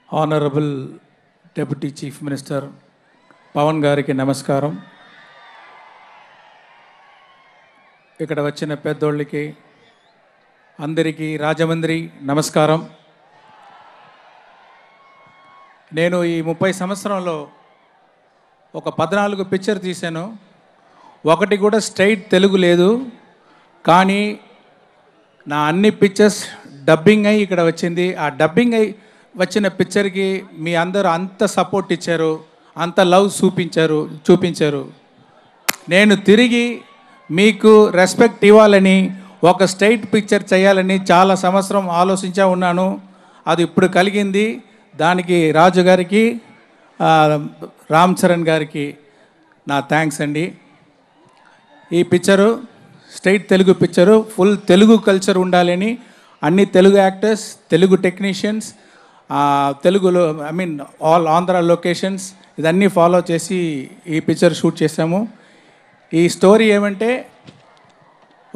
Honourable deputy chief minister Pawan గారికి నమస్కారం. ఇక్కడ వచ్చిన పెద్దోళ్ళకి అందరికీ రాజమండ్రి నమస్కారం. నేను ఈ 30 సంవత్సరంలో ఒక 14 పిక్చర్ తీశాను. ఒకటి కూడా స్ట్రైట్ తెలుగు లేదు. కానీ నా అన్ని పిక్చర్స్ డబ్బింగ్ అయ్యి ఇక్కడ వచ్చింది. ఆ డబ్బింగ్ అయ్యి వచ్చిన పిక్చర్కి మీ అందరూ అంత సపోర్ట్ ఇచ్చారు, అంత లవ్ చూపించారు. నేను తిరిగి మీకు రెస్పెక్ట్ ఇవ్వాలని ఒక స్ట్రైట్ పిక్చర్ చేయాలని చాలా సంవత్సరం ఆలోచించా ఉన్నాను. అది ఇప్పుడు కలిగింది. దానికి రాజు గారికి, రామ్ చరణ్ గారికి నా థ్యాంక్స్ అండి. ఈ picture straight Telugu picture, full Telugu culture ఉండాలని అన్ని తెలుగు యాక్టర్స్, తెలుగు టెక్నీషియన్స్, తెలుగులో ఆల్ ఆంధ్ర లొకేషన్స్ ఇదన్నీ ఫాలో చేసి ఈ పిక్చర్ షూట్ చేసాము. ఈ స్టోరీ ఏమంటే,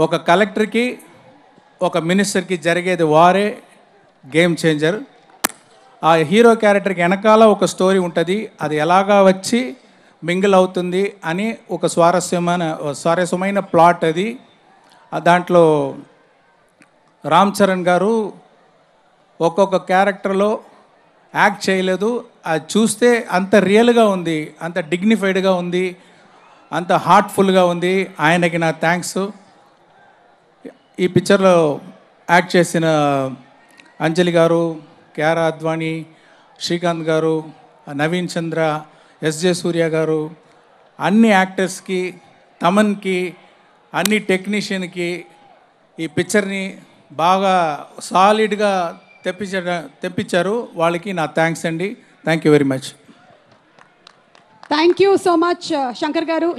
ఒక కలెక్టర్కి ఒక మినిస్టర్కి జరిగేది వారే గేమ్ చేంజర్. ఆ హీరో క్యారెక్టర్కి వెనకాల ఒక స్టోరీ ఉంటుంది. అది ఎలాగా వచ్చి మింగిల్ అవుతుంది అని ఒక స్వారస్యమైన ప్లాట్ అది. దాంట్లో రామ్ చరణ్ గారు ఒక్కొక్క క్యారెక్టర్లో యాక్ట్ చేయలేదు. అది చూస్తే అంత రియల్గా ఉంది, అంత డిగ్నిఫైడ్గా ఉంది, అంత హార్ట్ఫుల్గా ఉంది. ఆయనకి నా థ్యాంక్స్. ఈ పిక్చర్లో యాక్ట్ చేసిన అంజలి గారు, కియారా అద్వానీ, శ్రీకాంత్ గారు, నవీన్ చంద్ర, ఎస్జే సూర్య గారు, అన్ని యాక్టర్స్కి, తమన్కి, అన్ని టెక్నీషియన్కి ఈ పిక్చర్ని బాగా సాలిడ్గా తెప్పించారు. వాళ్ళకి నా థ్యాంక్స్ అండి. Thank you very much. Thank you so much Shankar గారు.